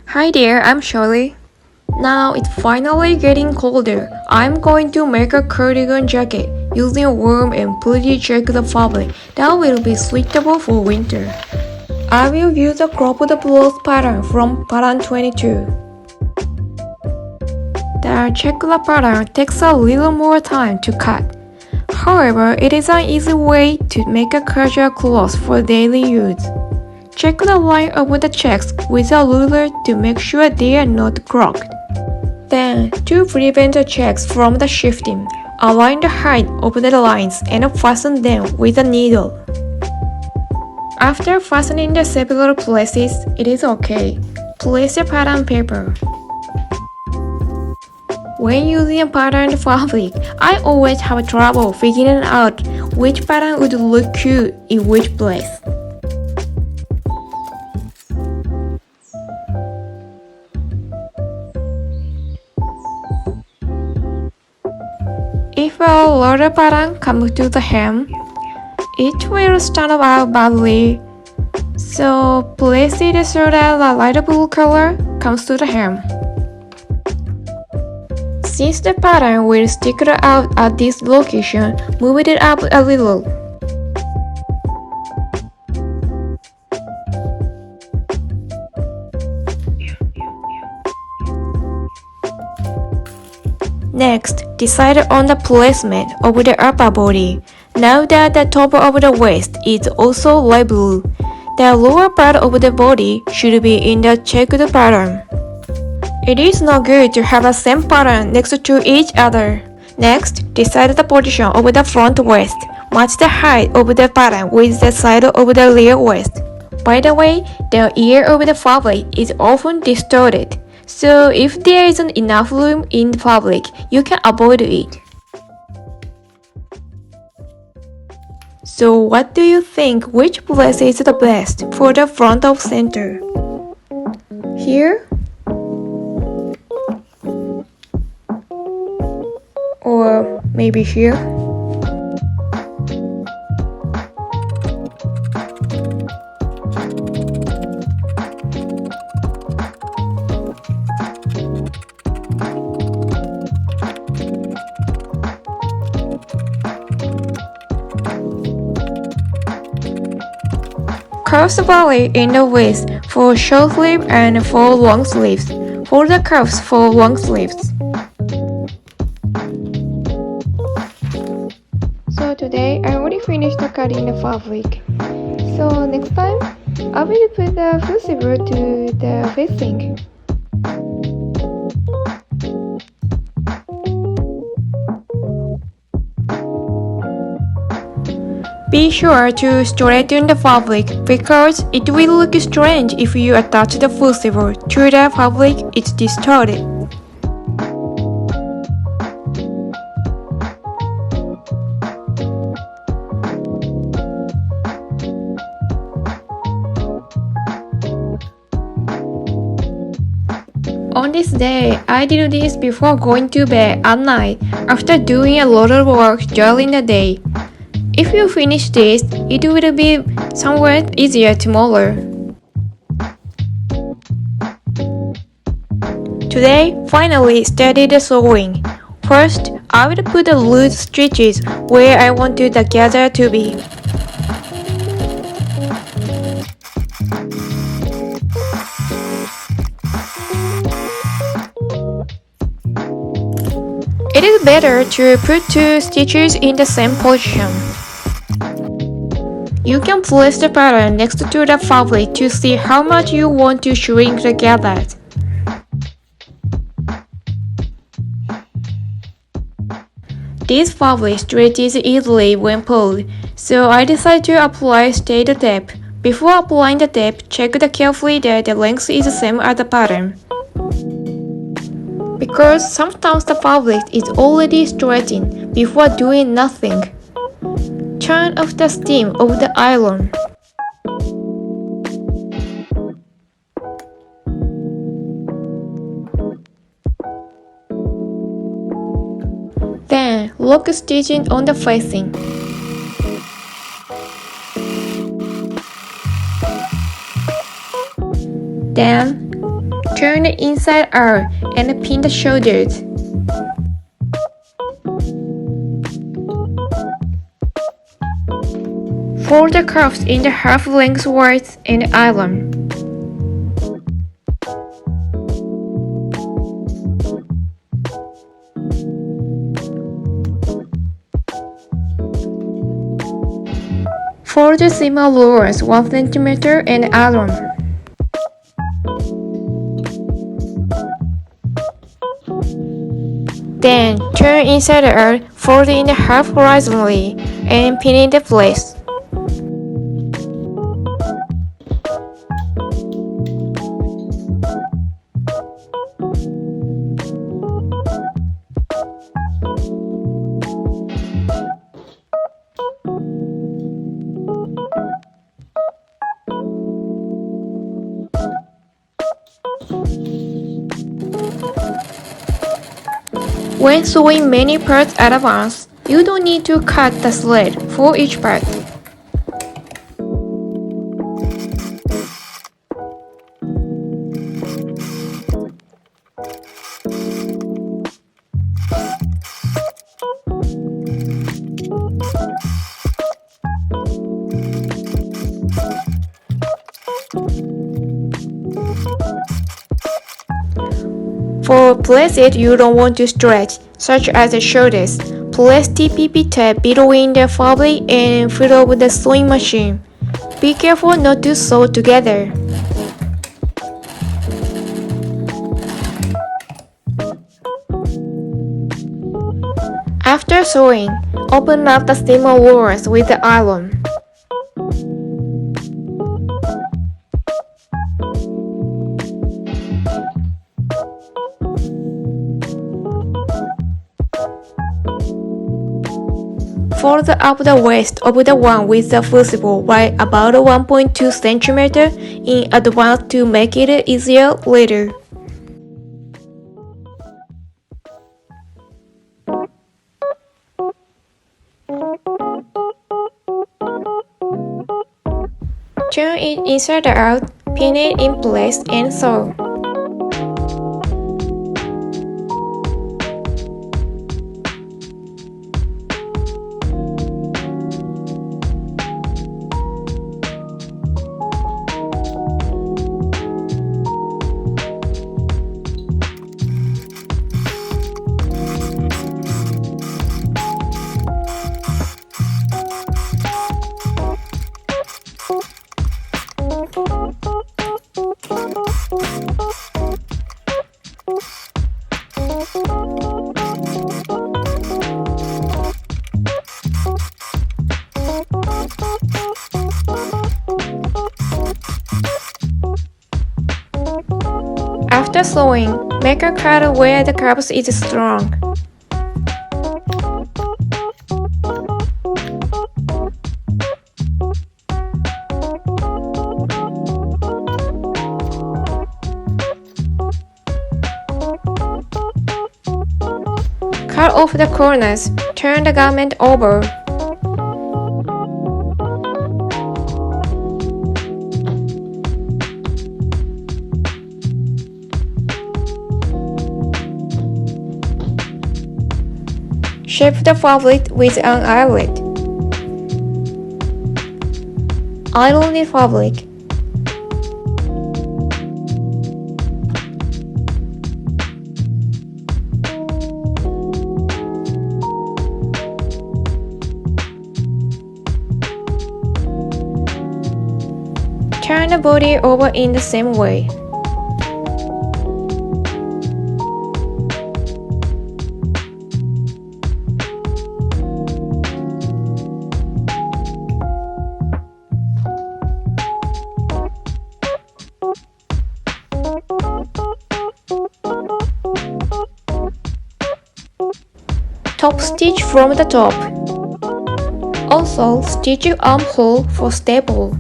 Hi there, I'm Shirley. Now it's finally getting colder. I'm going to make a cardigan jacket using a warm and pretty jacket fabric that will be suitable for winter. I will use a cropped blouse pattern from pattern 22. The checker pattern takes a little more time to cut. However, it is an easy way to make a casual clothes for daily use. Check the line of the checks with a ruler to make sure they are not crooked. Then, to prevent the checks from the shifting, align the height of the lines and fasten them with a needle. After fastening the several places, it is okay. Place the pattern paper. When using a patterned fabric, I always have trouble figuring out which pattern would look cute in which place. If a larger pattern comes to the hem, it will stand out badly. So place it so that the light blue color comes to the hem. Since the pattern will stick out at this location, move it up a little. Next, decide on the placement of the upper body. Now that the top of the waist is also light blue, the lower part of the body should be in the checked pattern. It is not good to have the same pattern next to each other. Next, decide the position of the front waist. Match the height of the pattern with the side of the rear waist. By the way, the ear of the fabric is often distorted. So if there isn't enough room in the fabric, you can avoid it. So what do you think, which place is the best for the front of center? Here? Or maybe here? Curves vary in the width for short sleeve and for long sleeves. For the curves for long sleeves. So today I already finished cutting the fabric. So next time I will put the full zipper to the facing. Be sure to straighten the fabric because it will look strange if you attach the full zipper to the fabric it's distorted. On this day, I did this before going to bed at night after doing a lot of work during the day. If you finish this, it will be somewhat easier tomorrow. Today, finally started the sewing. First, I will put the loose stitches where I want the gather to be. It is better to put two stitches in the same position. You can place the pattern next to the fabric to see how much you want to shrink the gather. This fabric stretches easily when pulled, so I decided to apply stated tape. Before applying the tape, check carefully that the length is the same as the pattern. Because sometimes the fabric is already stretching before doing nothing. Turn off the steam of the iron. Then lock stitching on the facing. Then Turn the inside out and pin the shoulders. Fold the cuffs in the half lengthwise and iron. Fold the seam allowance 1 cm and iron. Then turn inside out, fold in the half horizontally, and pin in the place. When sewing many parts at once, you don't need to cut the slit for each part. For places you don't want to stretch, such as the shoulders, place TPP tape between the fabric and foot of the sewing machine. Be careful not to sew together. After sewing, open up the seam allowance with the iron. Fold up the waist of the one with the fusible by about 1.2 cm in advance to make it easier later. Turn it inside out, pin it in place and sew. After sewing, make a cut where the curves is strong. Cut off the corners, turn the garment over. Shape the fabric with an eyelet. Iron the fabric. Turn the body over in the same way. Top stitch from the top. Also, stitch armhole for staple.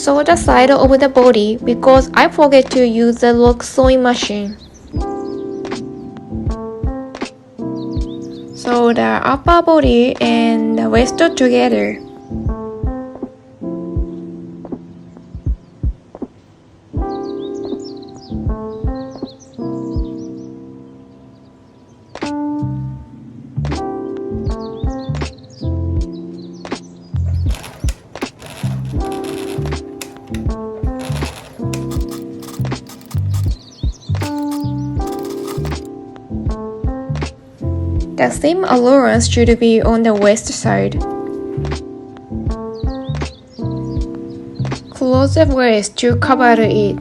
Sew the side of the body because I forget to use the lock sewing machine. Sew the upper body and the waist together. The seam allowance should be on the waist side. Close the waist to cover it.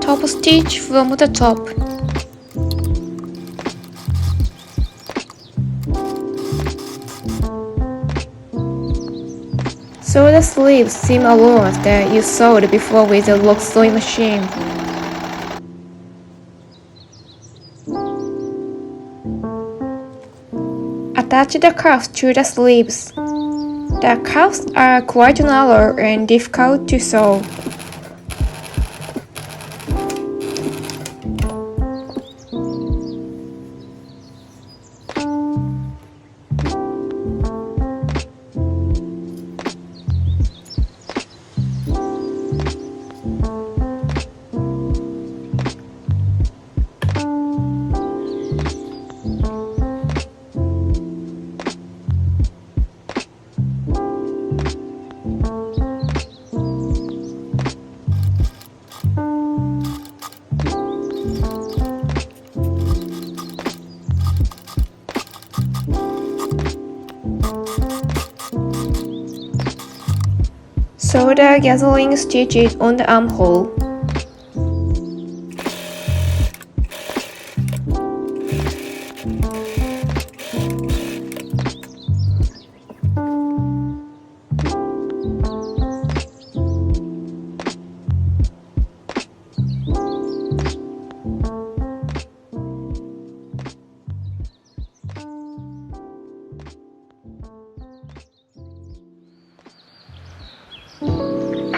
Top stitch from the top. Sew the sleeve seam allowance that you sewed before with the lock sewing machine. Attach the cuffs to the sleeves. The cuffs are quite narrow and difficult to sew. Sew the gathering stitches on the armhole.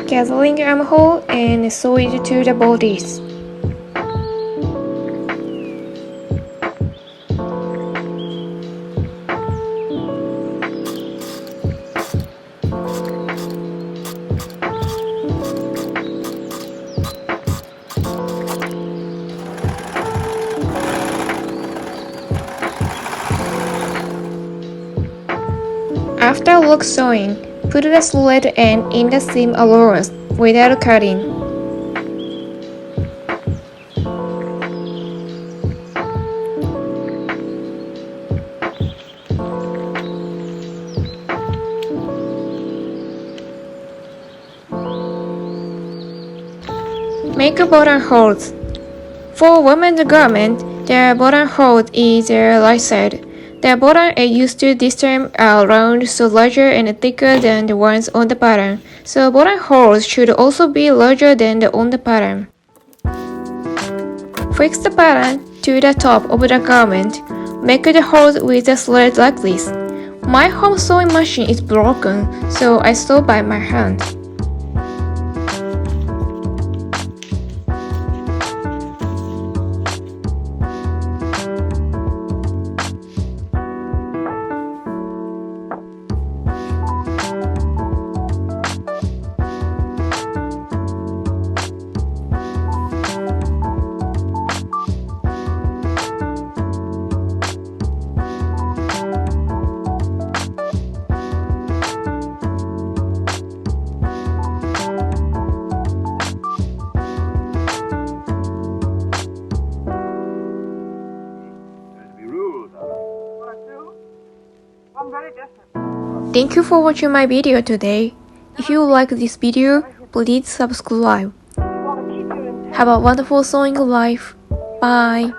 Gathering armhole and sew it to the bodies. After lock sewing, put the slit end in the seam allowance without cutting. Make a buttonholes. For women's garment, the buttonhole is the right side. The button used to this time are round, so larger and thicker than the ones on the pattern. So buttonholes should also be larger than the on the pattern. Fix the pattern to the top of the garment. Make the holes with the thread like this. My home sewing machine is broken, so I sew by my hand. Thank you for watching my video today. If you like this video, please subscribe. Have a wonderful sewing life. Bye.